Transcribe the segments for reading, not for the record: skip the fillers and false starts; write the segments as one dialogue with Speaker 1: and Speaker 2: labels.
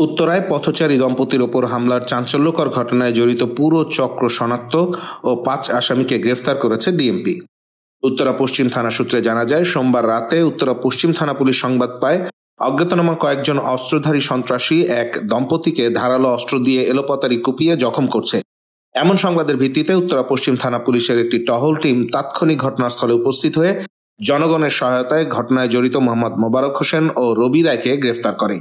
Speaker 1: উত্তরায় পথচারী দম্পতির ওপর হামলার চাঞ্চল্যকর ঘটনায় জড়িত পুরো চক্র শনাক্ত ও ৫ আসামিকে গ্রেফতার করেছে ডিএমপি। উত্তরা পশ্চিম থানা সূত্রে জানা যায়, সোমবার রাতে উত্তরা পশ্চিম থানা পুলিশ সংবাদ পায় অজ্ঞাতনামা কয়েকজন অস্ত্রধারী সন্ত্রাসী এক দম্পতিকে ধারালো অস্ত্র দিয়ে এলোপাতাড়ি কুপিয়ে জখম করছে। এমন সংবাদের ভিত্তিতে উত্তরা পশ্চিম থানা পুলিশের একটি টহল টিম তাৎক্ষণিক ঘটনাস্থলে উপস্থিত হয়ে জনগণের সহায়তায় ঘটনায় জড়িত মোহাম্মদ মোবারক হোসেন ও রবি রায়কে গ্রেফতার করে।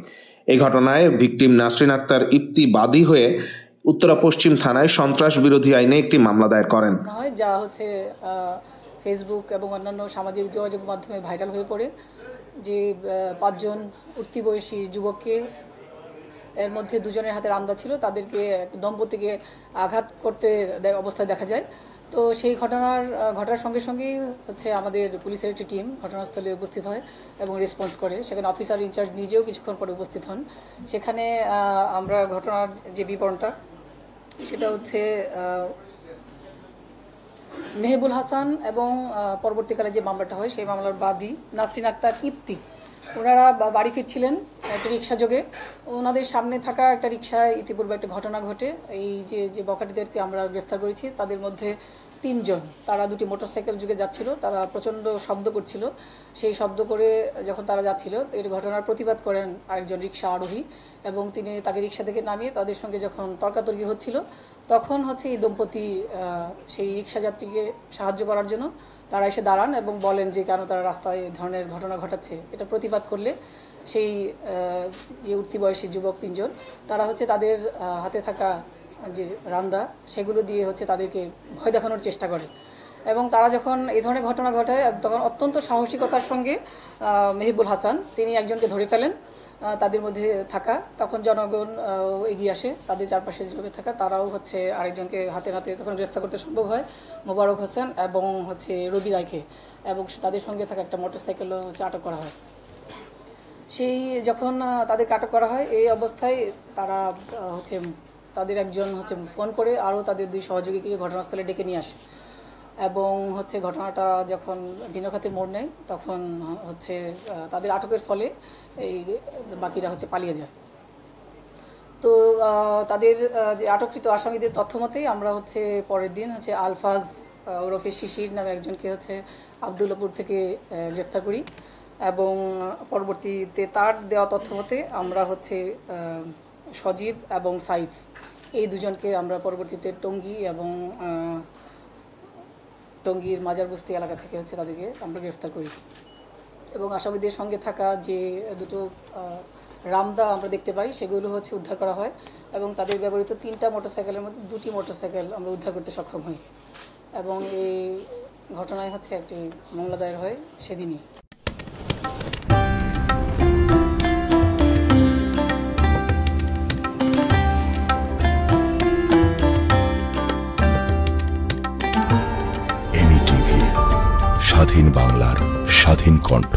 Speaker 1: এই ঘটনায় ভিকটিম নাসরিন আক্তার ইপ্তি বাদী হয়ে উত্তরা পশ্চিম থানায় সন্ত্রাস বিরোধী আইনে একটি মামলা দায়ের করেন।
Speaker 2: যা ফেসবুক এবং অন্যান্য সামাজিক যোগাযোগ মাধ্যমে ভাইরাল হয়ে পড়ে যে ৫ জন উঠতি বয়সী যুবককে, এর মধ্যে 2 জনের হাতে রামদা ছিল, তাদেরকে দম্পতিকে আঘাত করতে অবস্থায় দেখা যায়। তো সেই ঘটনার সঙ্গে সঙ্গেই আমাদের পুলিশের একটি টিম ঘটনাস্থলে উপস্থিত হয় এবং রেসপন্স করে। সেখানে অফিসার ইনচার্জ নিজেও কিছুক্ষণ পরে উপস্থিত হন। সেখানে আমরা ঘটনার যে বিবরণটা সেটা মেহবুল হাসান এবং পরবর্তীকালে যে মামলাটা হয় সেই মামলার বাদী নাসরিন আক্তার ইপ্তি, ওনারা বাড়ি ফিরছিলেন একটা রিক্সা যোগে। ওনাদের সামনে থাকা একটা রিক্সায় ইতিপূর্বে একটা ঘটনা ঘটে। এই যে বখাটিদেরকে আমরা গ্রেফতার করেছি তাদের মধ্যে 3 জন, তারা 2টি মোটরসাইকেল যুগে যাচ্ছিল। তারা প্রচণ্ড শব্দ করছিল। সেই শব্দ করে যখন তারা যাচ্ছিল, এর ঘটনার প্রতিবাদ করেন আরেকজন রিক্সা আরোহী এবং তিনি তাকে রিক্সা থেকে নামিয়ে তাদের সঙ্গে যখন তর্কাতর্কি হচ্ছিল, তখন এই দম্পতি সেই রিক্সা যাত্রীকে সাহায্য করার জন্য তারা এসে দাঁড়ান এবং বলেন যে কেন তারা রাস্তায় এই ধরনের ঘটনা ঘটাচ্ছে। এটা প্রতিবাদ করলে সেই যে উঠতি বয়সী যুবক 3 জন, তারা তাদের হাতে থাকা যে রামদা সেগুলো দিয়ে তাদেরকে ভয় দেখানোর চেষ্টা করে এবং তারা যখন এই ধরনের ঘটনা ঘটায় তখন অত্যন্ত সাহসিকতার সঙ্গে মেহবুল হাসান তিনি একজনকে ধরে ফেলেন তাদের মধ্যে থাকা। তখন জনগণ এগিয়ে আসে, তাদের চারপাশে যে থাকা তারাও আরেকজনকে হাতে তখন গ্রেফতার করতে সম্ভব হয়, মোবারক হোসেন এবং রবি রায়কে, এবং তাদের সঙ্গে থাকা একটা মোটরসাইকেলও আটক করা হয়। সেই যখন তাদেরকে আটক করা হয়, এই অবস্থায় তারা তাদের একজন ফোন করে আরও তাদের 2 সহযোগীকে ঘটনাস্থলে ডেকে নিয়ে আসে এবং ঘটনাটা যখন ভিন্ন খাতে মোড় নেয়, তখন তাদের আটকের ফলে এই বাকিরা পালিয়ে যায়। তো তাদের যে আটককৃত আসামিদের তথ্য মতেই আমরা পরের দিন আলফাজ ওরফে শিশির নামে একজনকে আবদুল্লাপুর থেকে গ্রেফতার করি এবং পরবর্তীতে তার দেওয়া তথ্য মতে আমরা সজীব এবং সাইফ এই 2 জনকে আমরা পরবর্তীতে টঙ্গী এবং টঙ্গীর মাজারবস্তি এলাকা থেকে তাদেরকে আমরা গ্রেফতার করি এবং আসামিদের সঙ্গে থাকা যে 2টো রামদা আমরা দেখতে পাই সেগুলো উদ্ধার করা হয় এবং তাদের ব্যবহৃত 3টা মোটরসাইকেলের মধ্যে 2টি মোটরসাইকেল আমরা উদ্ধার করতে সক্ষম হই এবং এই ঘটনায় একটি মামলা দায়ের হয় সেদিনই।
Speaker 3: স্বাধীন বাংলার স্বাধীন কণ্ঠ।